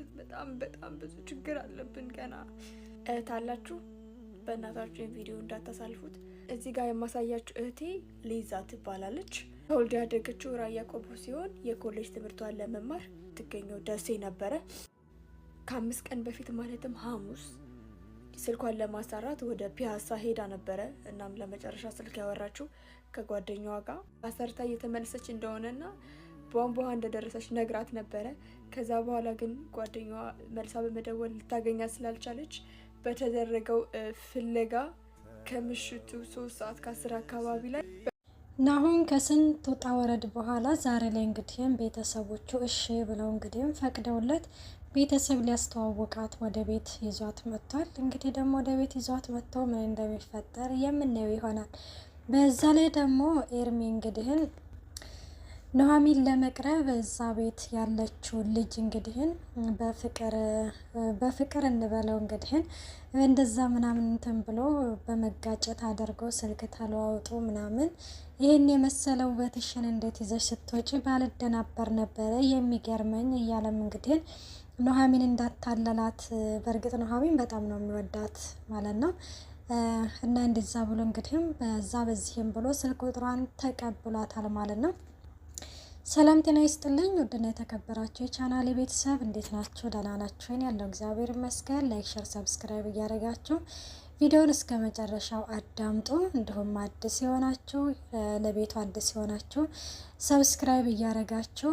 ማለት በጣም ብዙ ችግር አለብን ገና። ታላችሁ በእናታችሁ ቪዲዮ እንዳታሳልፉት። እዚህ ጋር የማሳያችሁ እህቴ ሊዛ ትባላለች። ተወልዳ ያደገችው ራያ ቆቦ ሲሆን የኮሌጅ ትምህርቷን ለመማር ትገኘው ደሴ ነበረ። ከ5 ቀን በፊት ማለትም ሐሙስ ስልኳን ለማሰራት ወደ ፒያሳ ሄዳ ነበረ። እናም ለመጨረሻ ስልክ ያወራችው ከጓደኛዋ ጋር አሰርታ እየተመለሰች እንደሆነና ቧንቧ እንደደረሰች ነግራት ነበረ። ከዛ በኋላ ግን ጓደኛዋ መልሳ በመደወል ልታገኛት ስላልቻለች በተደረገው ፍለጋ ከምሽቱ 3 ሰዓት ከ10 አካባቢ ላይ ናሁን ከስንት ወጣ ወረድ በኋላ ዛሬ ላይ እንግዲህ ቤተሰቦቹ እሺ ብለው እንግዲህ ፈቅደውለት ቤተሰብ ሊያስተዋውቃት ወደ ቤት ይዟት መጥቷል። እንግዲህ ደግሞ ወደ ቤት ይዟት መጥቶ ምን እንደሚፈጠር የምናየው ይሆናል። በዛ ላይ ደግሞ ኤርሚ እንግዲህ ኑሐሚን ለመቅረብ እዛ ቤት ያለችው ልጅ እንግዲህ በፍቅር እንበለው እንግዲህ እንደዛ ምናምን እንትን ብሎ በመጋጨት አድርገው ስልክ ተለዋውጡ ምናምን ይህን የመሰለው ውበትሽን እንዴት ይዘሽ ስትወጪ ባልደናበር ነበረ የሚገርመኝ እያለም እንግዲህ ኑሐሚን እንዳታለላት። በእርግጥ ኑሐሚን በጣም ነው የሚወዳት ማለት ነው። እና እንደዛ ብሎ እንግዲህ በዚህም ብሎ ስልክ ቁጥሯን ተቀብሏታል ማለት ነው። ሰላም ጤና ይስጥልኝ ውድና የተከበራችሁ የቻናሌ ቤተሰብ እንዴት ናችሁ? ደህና ናችሁ? ያለው እግዚአብሔር ይመስገን። ላይክ፣ ሼር፣ ሰብስክራይብ እያደረጋችሁ ቪዲዮውን እስከ መጨረሻው አዳምጡ። እንዲሁም አዲስ የሆናችሁ ለቤቱ አዲስ የሆናችሁ ሰብስክራይብ እያደረጋችሁ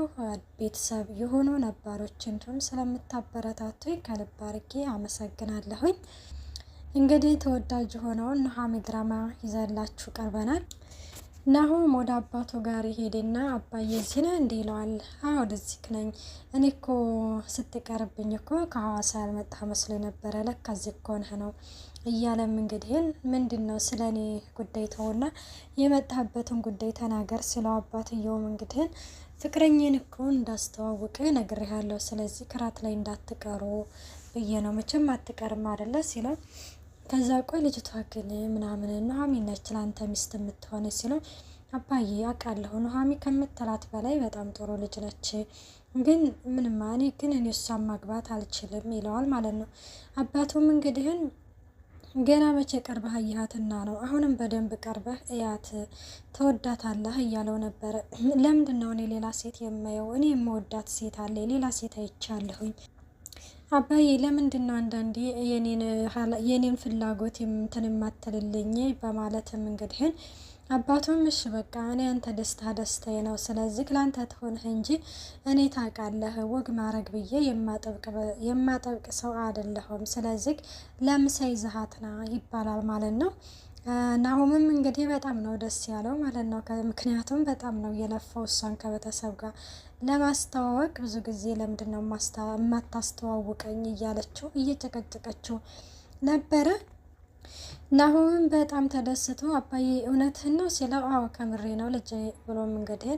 ቤተሰብ የሆኑ ነባሮች እንዲሁም ስለምታበረታቱኝ ከልብ አድርጌ አመሰግናለሁኝ። እንግዲህ ተወዳጅ የሆነውን ኑሐሚን ድራማ ይዘላችሁ ቀርበናል። ናሁም ወደ አባቱ ጋር ሄደና አባዬ እዚህ ነህ እንዴ ይለዋል። አዎ ወደዚህ ነኝ። እኔ እኮ ስትቀርብኝ እኮ ከሐዋሳ ያልመጣ መስሎ ነበረ፣ ለካ እዚህ እኮ ነህ ነው እያለም እንግዲህ ምንድነው ስለኔ ጉዳይ ተውና የመጣህበትን ጉዳይ ተናገር ሲለው አባትየውም እንግዲህ ፍቅረኛዬን እኮ እንዳስተዋውቅ ነግሬሃለሁ፣ ስለዚህ ክራት ላይ እንዳትቀሩ ብዬ ነው። መቼም አትቀርም አይደለ ሲለው ከዛ ቆይ ልጅቷ ግን ምናምን ኑሐሚን ነች ላንተ ሚስት የምትሆነ ሲለው አባዬ አውቃለሁ ኑሐሚን ከምትላት በላይ በጣም ጥሩ ልጅ ነች፣ ግን ምንም እኔ እሷን ማግባት አልችልም ይለዋል ማለት ነው። አባቱም እንግዲህ ገና መቼ ቀርበህ አያትና ነው? አሁንም በደንብ ቀርበህ እያት ተወዳታለህ እያለው ነበረ። ለምንድን ነው እኔ ሌላ ሴት የማየው? እኔ የምወዳት ሴት አለ፣ ሌላ ሴት አይቻለሁኝ። አባዬ ለምንድን ነው አንዳንዴ የኔን ፍላጎት እንትን የማትልልኝ? በማለትም እንግዲህ አባቱም እሺ በቃ እኔ አንተ ደስታዬ ነው፣ ስለዚህ ላንተ ትሆንህ እንጂ እኔ ታውቃለህ ወግ ማድረግ ብዬ የማጠብቅ ሰው አይደለሁም፣ ስለዚህ ለምሳ ይዘሃትና ይባላል ማለት ነው። ናሁምም እንግዲህ በጣም ነው ደስ ያለው ማለት ነው። ምክንያቱም በጣም ነው የለፋው እሷን ከቤተሰብ ጋር ለማስተዋወቅ። ብዙ ጊዜ ለምንድን ነው የማታስተዋውቀኝ እያለችው እየጨቀጨቀችው ነበረ። ናሁምም በጣም ተደስቶ አባዬ እውነትህን ነው ሲለው አዎ ከምሬ ነው ልጄ ብሎም እንግዲህ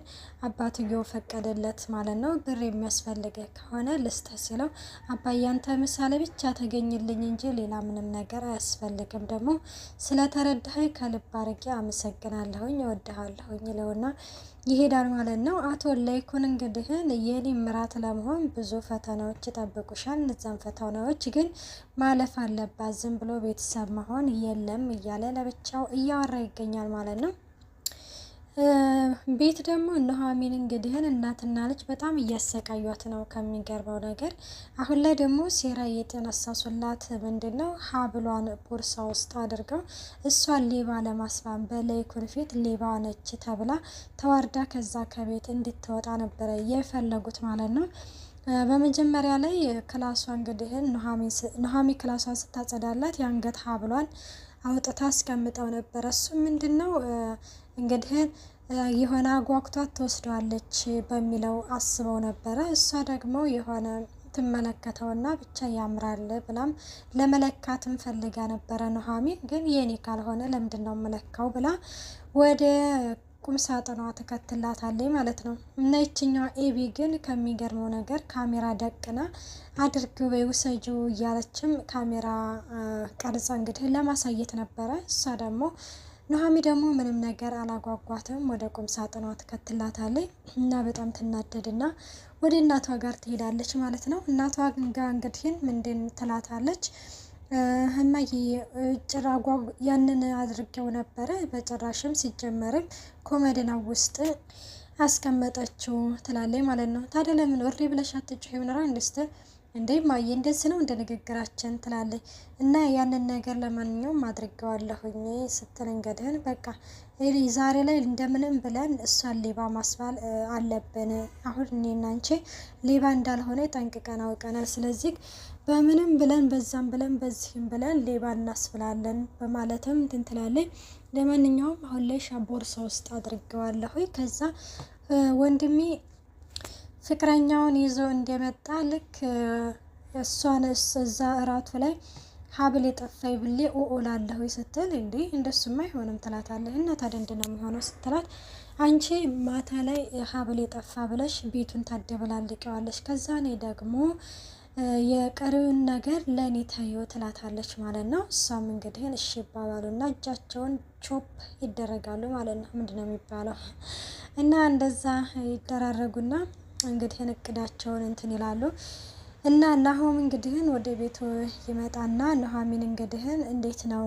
አባትየው ፈቀደለት ማለት ነው። ብር የሚያስፈልግህ ከሆነ ልስጥህ ሲለው አባዬ አንተ ምሳሌ ብቻ ተገኝልኝ እንጂ ሌላ ምንም ነገር አያስፈልግም፣ ደግሞ ስለተረዳኸኝ ከልብ አድርጌ አመሰግናለሁኝ፣ እወድሃለሁኝ ይለውና ይሄዳል ማለት ነው። አቶ ላይኩን እንግዲህ የኔ ምራት ለመሆን ብዙ ፈተናዎች ይጠብቁሻል፣ እነዛን ፈተናዎች ግን ማለፍ አለባት፣ ዝም ብሎ ቤተሰብ መሆን የለም እያለ ለብቻው እያወራ ይገኛል ማለት ነው። ቤት ደግሞ ኑሐሚን እንግዲህ እናትና ልጅ በጣም እያሰቃዩት ነው። ከሚገርመው ነገር አሁን ላይ ደግሞ ሴራ እየተነሳሱላት ምንድነው ሀብሏን ቦርሳ ውስጥ አድርገው እሷን ሌባ ለማስባን በላይኩን ፊት ሌባ ነች ተብላ ተዋርዳ ከዛ ከቤት እንድትወጣ ነበረ የፈለጉት ማለት ነው። በመጀመሪያ ላይ ክላሷ እንግዲህ ኑሐሚን ክላሷን ስታጸዳላት የአንገት ሀብሏን አውጥታ አስቀምጠው ነበረ። እሱ ምንድነው እንግዲህ የሆነ አጓጉቷት ትወስደዋለች በሚለው አስበው ነበረ። እሷ ደግሞ የሆነ ትመለከተውና ብቻ ያምራል ብላም ለመለካትም ፈልጋ ነበረ። ኑሐሚን ግን የኔ ካልሆነ ለምንድነው መለካው ብላ ወደ ቁም ሳጥኗ ተከትላታለች ማለት ነው። እና ይችኛዋ ኤቢ ግን ከሚገርመው ነገር ካሜራ ደቅና አድርገው በውሰጂው እያለችም ካሜራ ቀርጻ እንግዲህ ለማሳየት ነበረ። እሷ ደግሞ ኑሃሚ ደግሞ ምንም ነገር አላጓጓትም። ወደ ቁም ሳጥኗ ትከትላታለች እና በጣም ትናደድና ወደ እናቷ ጋር ትሄዳለች ማለት ነው። እናቷ ጋር እንግዲህ ምንድን ትላታለች? እማዬ ጭራጓ ያንን አድርጌው ነበረ፣ በጭራሽም ሲጀመርም ኮመድና ውስጥ አስቀመጠችው ትላለች ማለት ነው። ታዲያ ለምን ወሬ ብለሽ አትጮህ ይሆናል እንድስትል እንዴ ማየ እንደዚህ ነው እንደ ንግግራችን ትላለች። እና ያንን ነገር ለማንኛውም አድርገዋለሁኝ ስትል እንግዲህ በቃ ዛሬ ላይ እንደምንም ብለን እሷን ሌባ ማስባል አለብን። አሁን እኔና አንቺ ሌባ እንዳልሆነ ጠንቅቀን አውቀናል። ስለዚህ በምንም ብለን በዛም ብለን በዚህም ብለን ሌባ እናስብላለን በማለትም እንትን ትላለች። ለማንኛውም አሁን ላይ ቦርሳ ውስጥ አድርገዋለሁ። ከዛ ወንድሜ ፍቅረኛውን ይዞ እንደመጣ ልክ እሷን እዛ እራቱ ላይ ሀብል የጠፋይ ብሌ ኦላለሁ ስትል እንዴ እንደሱማ አይሆንም ትላታለህ። እና ታዲያ ምንድን ነው የሚሆነው ስትላት አንቺ ማታ ላይ ሀብል የጠፋ ብለሽ ቤቱን ታደበላልቀዋለሽ፣ ከዛ እኔ ደግሞ የቀሪውን ነገር ለእኔ ታዩ ትላታለች ማለት ነው። እሷም እንግዲህ እሺ ይባባሉና እጃቸውን ቾፕ ይደረጋሉ ማለት ነው። ምንድን ነው የሚባለው? እና እንደዛ ይደራረጉና እንግዲህ እቅዳቸውን እንትን ይላሉ። እና ናሆም እንግዲህ ወደ ቤቱ ይመጣና ኑሃሚን እንግዲህ እንዴት ነው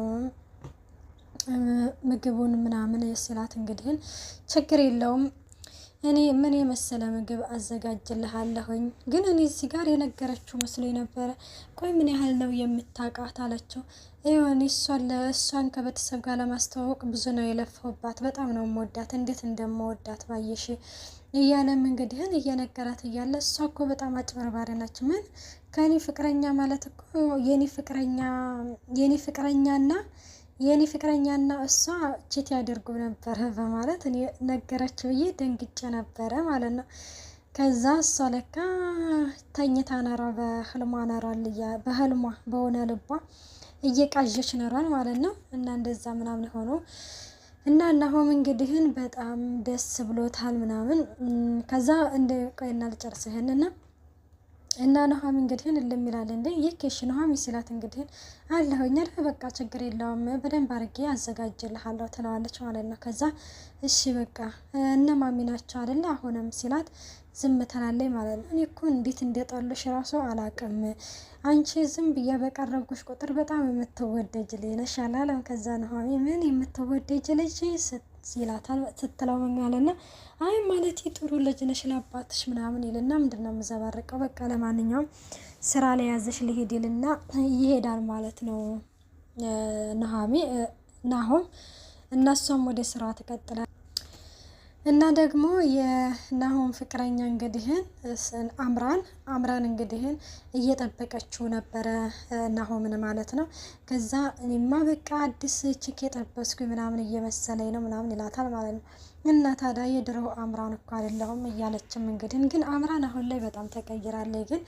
ምግቡን ምናምን ሲላት እንግዲህ ችግር የለውም እኔ ምን የመሰለ ምግብ አዘጋጅልሃለሁኝ፣ ግን እኔ እዚህ ጋር የነገረችው መስሎ ነበረ። ቆይ ምን ያህል ነው የምታውቃት አለችው። ይሁን እሷን ከቤተሰብ ጋር ለማስተዋወቅ ብዙ ነው የለፈውባት፣ በጣም ነው የምወዳት፣ እንዴት እንደምወዳት ባየሽ እያለም እንግዲህ እየነገራት እያለ እሷ እኮ በጣም አጭበርባሪ ነች። ምን ከኔ ፍቅረኛ ማለት እኮ የኔ ፍቅረኛና እሷ ቺት ያደርጉ ነበረ በማለት እኔ ነገረችው ብዬ ደንግጬ ነበረ ማለት ነው። ከዛ እሷ ለካ ተኝታ ነሯ፣ በህልሟ ነሯል፣ በህልሟ በሆነ ልቧ እየቃዠች ነሯል ማለት ነው። እና እንደዛ ምናምን ሆኖ እና ናሆም እንግዲህን በጣም ደስ ብሎታል ምናምን። ከዛ እንደ ቆይና ልጨርስህን እና ኑሃሚ እንግዲህን እንደሚላል እንደ የኬሽ ኑሃሚ ሲላት እንግዲህን አለሁኝ አይደል በቃ ችግር የለውም በደንብ አድርጌ አዘጋጅልሃለሁ ትለዋለች ማለት ነው። ከዛ እሺ በቃ እነማሚ ናቸው አይደል አሁንም ሲላት ዝም ትላለች ማለት ነው። እኔ እኮ እንዴት እንደጠሉሽ ራሱ አላቅም፣ አንቺ ዝም ብዬ በቀረብኩሽ ቁጥር በጣም የምትወደጅ ልጅ ነሽ አላለም። ከዛ ኑሃሚ ምን የምትወደጅ ልጅ ይላታል ስትለው ምናለና አይ ማለት ጥሩ ልጅ ነሽ ለአባትሽ ምናምን ይልና ምንድነው የምዘባረቀው በቃ ለማንኛውም ስራ ላይ ያዘሽ ልሄድ ይልና ይሄዳል ማለት ነው ናሆም። እናሷም ወደ ስራ ትቀጥላል። እና ደግሞ የናሆም ፍቅረኛ እንግዲህን አምራን እንግዲህን እየጠበቀችው ነበረ ናሆምን ማለት ነው። ከዛ እኔማ በቃ አዲስ ቺክ የጠበስኩ ምናምን እየመሰለኝ ነው ምናምን ይላታል ማለት ነው። እና ታዲያ የድሮው አምራን እኮ አይደለሁም እያለችም እንግዲህ ግን አምራን አሁን ላይ በጣም ተቀይራለች። ግን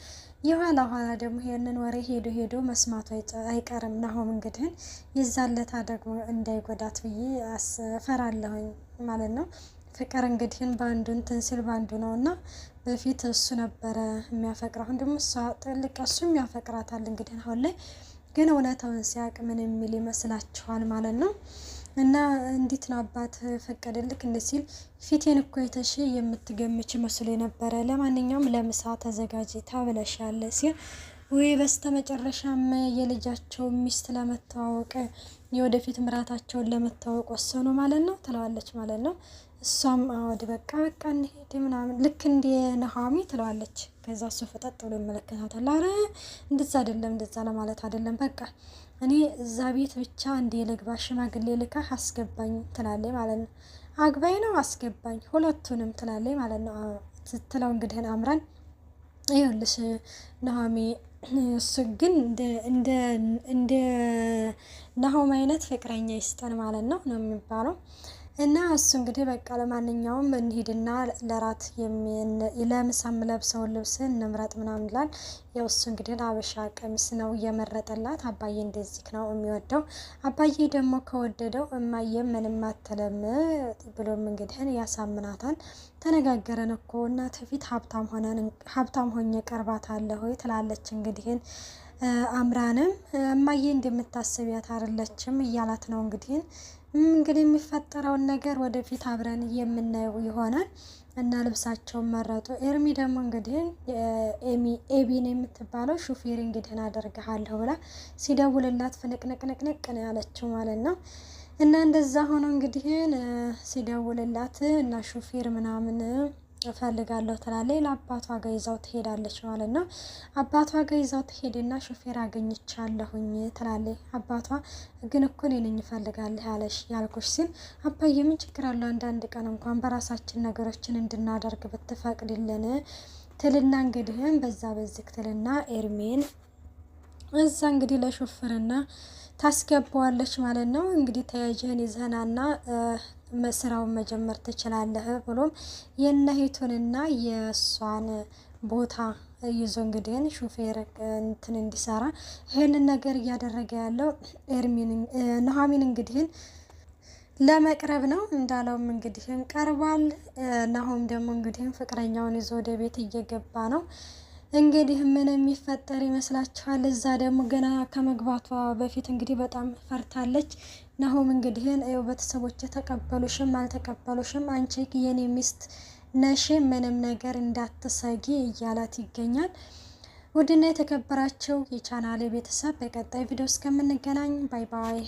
የኋላ ኋላ ደግሞ ይሄንን ወሬ ሄዶ መስማቱ አይቀርም። ናሆም እንግዲህ ይዛለታ ደግሞ እንዳይጎዳት ብዬ አስፈራለሁኝ ማለት ነው። ፍቅር እንግዲህ በአንዱ እንትን ሲል በአንዱ ነው እና በፊት እሱ ነበረ የሚያፈቅረው፣ አሁን ደግሞ እሷ ጥልቅ እሱም ያፈቅራታል። እንግዲህ አሁን ላይ ግን እውነታውን ሲያውቅ ምን የሚል ይመስላችኋል ማለት ነው። እና እንዴት ነው አባት ፈቀደልክ እንደ ሲል ፊቴን እኮ የተሽ የምትገምች መስሎ ነበረ፣ ለማንኛውም ለምሳ ተዘጋጅ ታብለሻለ ሲል ወይ በስተመጨረሻም የልጃቸው ሚስት ለመተዋወቅ የወደፊት ምራታቸውን ለመተዋወቅ ወሰኑ ማለት ነው ትለዋለች ማለት ነው። እሷም ወደ በቃ እንሄድ ምናምን ልክ እንደ ኑሃሚ ትለዋለች። ከዛ እሱ ፈጠጥ ብሎ ይመለከታታል። አረ እንደዛ አይደለም እንደዛ ለማለት አይደለም፣ በቃ እኔ እዛ ቤት ብቻ እንደ ልግባ ሽማግሌ ልካህ አስገባኝ ትላለች ማለት ነው። አግባኝ ነው አስገባኝ ሁለቱንም ትላለች ማለት ነው ስትለው እንግዲህ አምራን ይኸውልሽ ኑሃሚ እሱ ግን እንደ ናሆም አይነት ፍቅረኛ ይስጠን ማለት ነው የሚባለው። እና እሱ እንግዲህ በቃ ለማንኛውም እንሂድና ለራት ለምሳም ለብሰውን ልብስ እንምረጥ ምናምን ይላል። ያው እሱ እንግዲህ ለአበሻ ቀሚስ ነው እየመረጠላት። አባዬ እንደዚህ ነው የሚወደው፣ አባዬ ደግሞ ከወደደው እማዬ ምንም አትለም ብሎም እንግዲህ ያሳምናታል። ተነጋገረን እኮ እናት ፊት ሀብታም ሆኜ ቀርባታለሁ ትላለች እንግዲህ አምራንም እማዬ እንደምታስቢያት አይደለችም እያላት ነው እንግዲህ እንግዲህ የሚፈጠረውን ነገር ወደፊት አብረን የምናየው ይሆናል። እና ልብሳቸውን መረጡ። ኤርሚ ደግሞ እንግዲህ ኤቢን የምትባለው ሹፌር እንግዲህ አደርግሃለሁ ብላ ሲደውልላት ፍንቅንቅንቅንቅ ነው ያለችው ማለት ነው። እና እንደዛ ሆኖ እንግዲህ ሲደውልላት እና ሹፌር ምናምን እፈልጋለሁ ትላለች። ለአባቷ ጋር ይዛው ትሄዳለች ማለት ነው። አባቷ ጋር ይዛው ትሄድና ሹፌር አገኝቻለሁኝ ትላለች። አባቷ ግን እኮ እኔ ነኝ እፈልጋለሁ ያልኩሽ ሲል አባዬ ምን ችግር አለው አንዳንድ ቀን እንኳን በራሳችን ነገሮችን እንድናደርግ ብትፈቅድልን ትልና እንግዲህም በዛ በዝክ ትልና ኤርሜን እዛ እንግዲህ ለሹፍርና ታስገባዋለች ማለት ነው። እንግዲህ ተያዥህን ይዘህናና ስራውን መጀመር ትችላለህ ብሎም የነሂቱንና የእሷን ቦታ ይዞ እንግዲህ ሹፌር እንትን እንዲሰራ ይሄንን ነገር እያደረገ ያለው ኑሐሚን እንግዲህ ለመቅረብ ነው። እንዳለውም እንግዲህ ቀርቧል። ናሆም ደግሞ እንግዲህ ፍቅረኛውን ይዞ ወደ ቤት እየገባ ነው። እንግዲህ ምን የሚፈጠር ይመስላችኋል? እዛ ደግሞ ገና ከመግባቷ በፊት እንግዲህ በጣም ፈርታለች። ናሆም እንግዲህ ቤተሰቦች ተቀበሉሽም አልተቀበሉሽም አንቺ የኔ ሚስት ነሽ፣ ምንም ነገር እንዳትሰጊ እያላት ይገኛል። ውድና የተከበራቸው የቻናሌ ቤተሰብ በቀጣይ ቪዲዮ እስከምንገናኝ ባይ ባይ።